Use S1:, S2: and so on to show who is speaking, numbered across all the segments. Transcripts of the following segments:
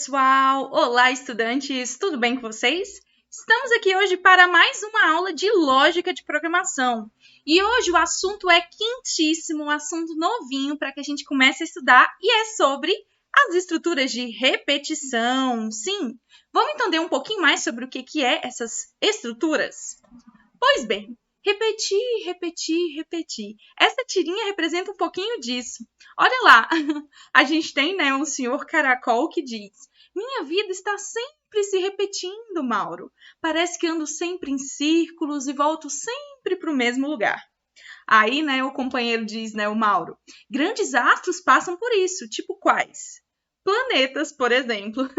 S1: pessoal! Olá, estudantes! Tudo bem com vocês? Estamos aqui hoje para mais uma aula de lógica de programação. E hoje o assunto é quentíssimo, um assunto novinho para que a gente comece a estudar e é sobre as estruturas de repetição. Sim, vamos entender um pouquinho mais sobre o que é essas estruturas? Pois bem, repetir, repetir, repetir. Essa tirinha representa um pouquinho disso. Olha lá, a gente tem, um senhor caracol que diz: minha vida está sempre se repetindo, Mauro. Parece que ando sempre em círculos e volto sempre para o mesmo lugar. Aí, o companheiro diz, o Mauro: grandes astros passam por isso, tipo quais? Planetas, por exemplo.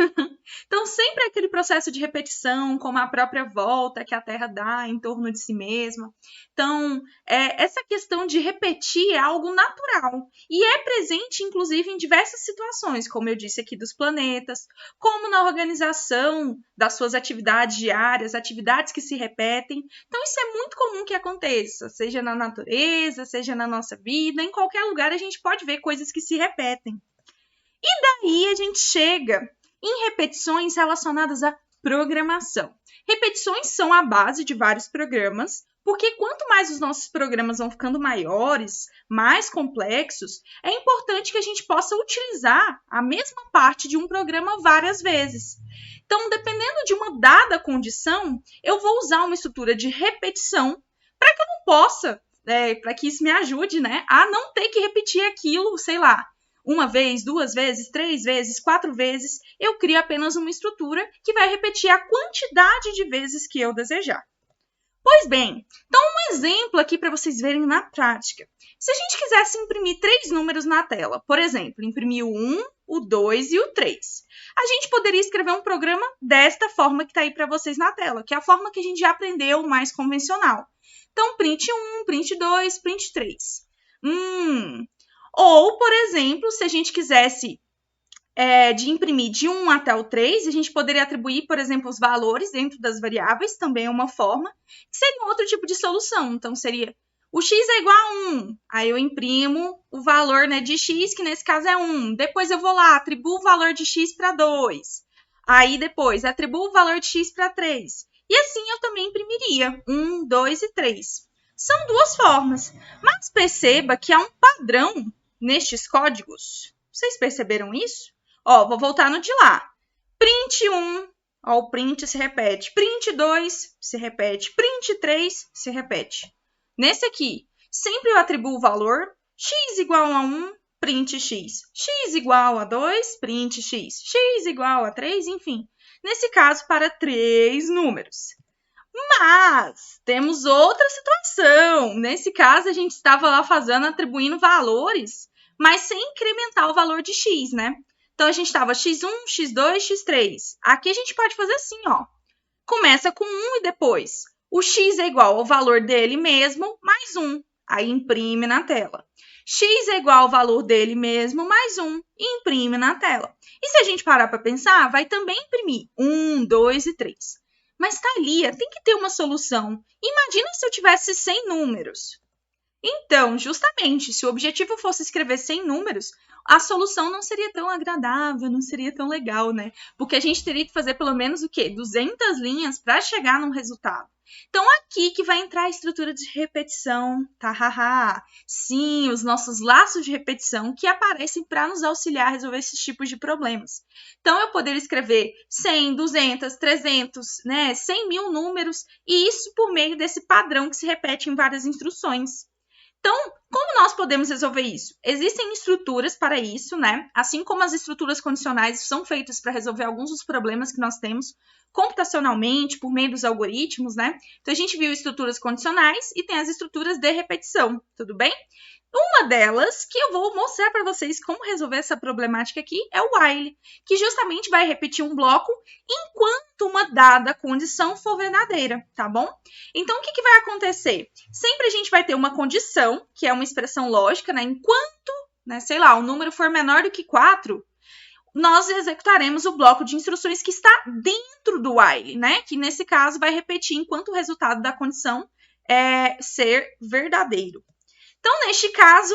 S1: Então, sempre é aquele processo de repetição, como a própria volta que a Terra dá em torno de si mesma. Então, essa questão de repetir é algo natural e é presente, inclusive, em diversas situações, como eu disse aqui dos planetas, como na organização das suas atividades diárias, atividades que se repetem. Então, isso é muito comum que aconteça, seja na natureza, seja na nossa vida, em qualquer lugar a gente pode ver coisas que se repetem. E daí a gente chega em repetições relacionadas à programação. Repetições são a base de vários programas, porque quanto mais os nossos programas vão ficando maiores, mais complexos, é importante que a gente possa utilizar a mesma parte de um programa várias vezes. Então, dependendo de uma dada condição, eu vou usar uma estrutura de repetição para que eu não possa, para que isso me ajude, a não ter que repetir aquilo, sei lá, uma vez, duas vezes, três vezes, quatro vezes, eu crio apenas uma estrutura que vai repetir a quantidade de vezes que eu desejar. Pois bem, então um exemplo aqui para vocês verem na prática. Se a gente quisesse imprimir 3 números na tela, por exemplo, imprimir o 1, o 2 e o 3, a gente poderia escrever um programa desta forma que está aí para vocês na tela, que é a forma que a gente já aprendeu, mais convencional. Então, print 1, print 2, print 3. Ou, por exemplo, se a gente quisesse de imprimir de 1 até o 3, a gente poderia atribuir, por exemplo, os valores dentro das variáveis, também é uma forma, que seria um outro tipo de solução. Então, seria o x é igual a 1, aí eu imprimo o valor de x, que nesse caso é 1. Depois eu vou lá, atribuo o valor de x para 2. Aí depois, atribuo o valor de x para 3. E assim eu também imprimiria 1, 2 e 3. São duas formas, mas perceba que há um padrão nestes códigos. Vocês perceberam isso? Vou voltar no de lá. Print 1, o print se repete. Print 2 se repete. Print 3 se repete. Nesse aqui, sempre eu atribuo o valor x igual a 1, print x. X igual a 2, print x. X igual a 3, enfim. Nesse caso, para 3 números. Mas temos outra situação. Nesse caso, a gente estava lá atribuindo valores, mas sem incrementar o valor de x, Então, a gente estava x1, x2, x3. Aqui a gente pode fazer assim, Começa com 1 e depois o x é igual ao valor dele mesmo mais 1. Aí, imprime na tela. X é igual ao valor dele mesmo mais 1 e imprime na tela. E se a gente parar para pensar, vai também imprimir 1, 2 e 3. Mas, Thalia, tem que ter uma solução. Imagina se eu tivesse 100 números. Então, justamente, se o objetivo fosse escrever 100 números, a solução não seria tão agradável, não seria tão legal, Porque a gente teria que fazer pelo menos o quê? 200 linhas para chegar num resultado. Então, aqui que vai entrar a estrutura de repetição, tá? Sim, os nossos laços de repetição que aparecem para nos auxiliar a resolver esses tipos de problemas. Então, eu poderia escrever 100, 200, 300, 100 mil números, e isso por meio desse padrão que se repete em várias instruções. Então, como nós podemos resolver isso? Existem estruturas para isso, Assim como as estruturas condicionais são feitas para resolver alguns dos problemas que nós temos computacionalmente, por meio dos algoritmos, Então, a gente viu estruturas condicionais e tem as estruturas de repetição, tudo bem? Uma delas, que eu vou mostrar para vocês como resolver essa problemática aqui, é o while, que justamente vai repetir um bloco enquanto uma dada condição for verdadeira, tá bom? Então, o que vai acontecer? Sempre a gente vai ter uma condição, que é uma expressão lógica, enquanto, o número for menor do que 4, nós executaremos o bloco de instruções que está dentro do while, Que nesse caso vai repetir enquanto o resultado da condição ser verdadeiro. Então, neste caso,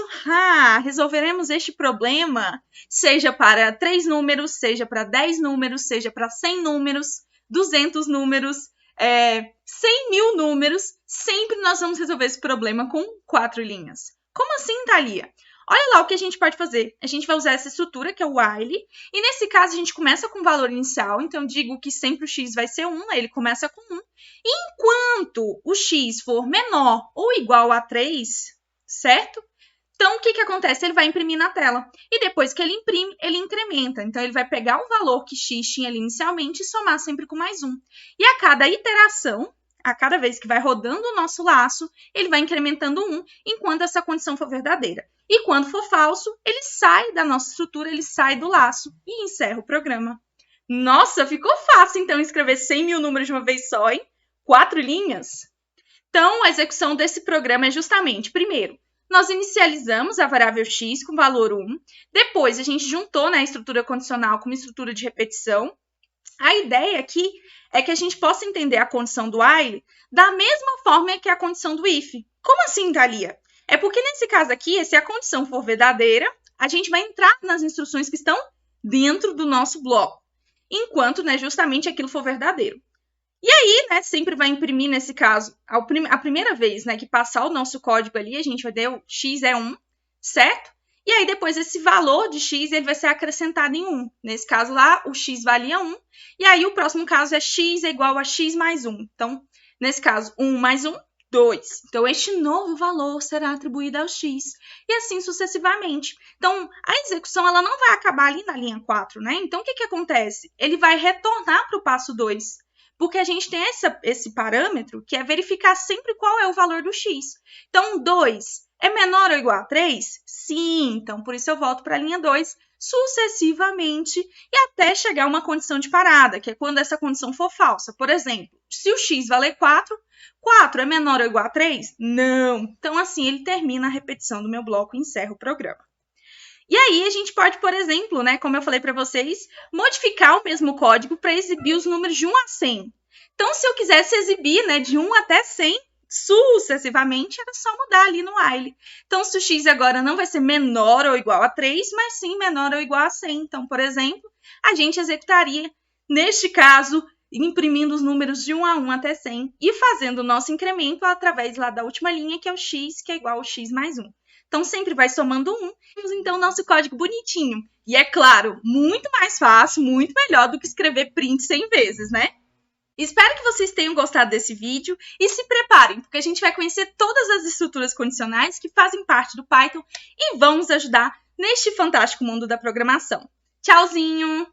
S1: resolveremos este problema, seja para 3 números, seja para 10 números, seja para 100 números, 200 números, 100 mil números, sempre nós vamos resolver esse problema com 4 linhas. Como assim, Thalia? Olha lá o que a gente pode fazer. A gente vai usar essa estrutura, que é o while, e nesse caso a gente começa com o valor inicial, então eu digo que sempre o x vai ser 1, ele começa com 1. E enquanto o x for menor ou igual a 3, certo? Então, o que acontece? Ele vai imprimir na tela. E depois que ele imprime, ele incrementa. Então, ele vai pegar o valor que x tinha ali inicialmente e somar sempre com mais 1. E a cada iteração, a cada vez que vai rodando o nosso laço, ele vai incrementando 1, enquanto essa condição for verdadeira. E quando for falso, ele sai da nossa estrutura, ele sai do laço e encerra o programa. Nossa, ficou fácil, então, escrever 100 mil números de uma vez só, hein? 4 linhas? Então, a execução desse programa é justamente, primeiro, nós inicializamos a variável x com valor 1, depois a gente juntou a estrutura condicional com uma estrutura de repetição. A ideia aqui é que a gente possa entender a condição do while da mesma forma que a condição do if. Como assim, Thalia? É porque nesse caso aqui, se a condição for verdadeira, a gente vai entrar nas instruções que estão dentro do nosso bloco, enquanto justamente aquilo for verdadeiro. E aí, sempre vai imprimir, nesse caso, a primeira vez que passar o nosso código ali, a gente vai ter o x é 1, certo? E aí, depois, esse valor de x ele vai ser acrescentado em 1. Nesse caso lá, o x valia 1. E aí, o próximo caso é x é igual a x mais 1. Então, nesse caso, 1 mais 1, 2. Então, este novo valor será atribuído ao x. E assim sucessivamente. Então, a execução ela não vai acabar ali na linha 4, né? Então, o que acontece? Ele vai retornar para o passo 2. Porque a gente tem esse parâmetro que é verificar sempre qual é o valor do x. Então, 2 é menor ou igual a 3? Sim, então por isso eu volto para a linha 2 sucessivamente e até chegar a uma condição de parada, que é quando essa condição for falsa. Por exemplo, se o x valer 4, 4 é menor ou igual a 3? Não. Então, assim, ele termina a repetição do meu bloco e encerra o programa. E aí, a gente pode, por exemplo, como eu falei para vocês, modificar o mesmo código para exibir os números de 1 a 100. Então, se eu quisesse exibir de 1 até 100, sucessivamente, era só mudar ali no while. Então, se o x agora não vai ser menor ou igual a 3, mas sim menor ou igual a 100. Então, por exemplo, a gente executaria, neste caso, imprimindo os números de 1 a 1 até 100 e fazendo o nosso incremento através lá da última linha, que é o x, que é igual ao x mais 1. Então, sempre vai somando 1, temos então o nosso código bonitinho. E é claro, muito mais fácil, muito melhor do que escrever print 100 vezes, né? Espero que vocês tenham gostado desse vídeo e se preparem, porque a gente vai conhecer todas as estruturas condicionais que fazem parte do Python e vão nos ajudar neste fantástico mundo da programação. Tchauzinho!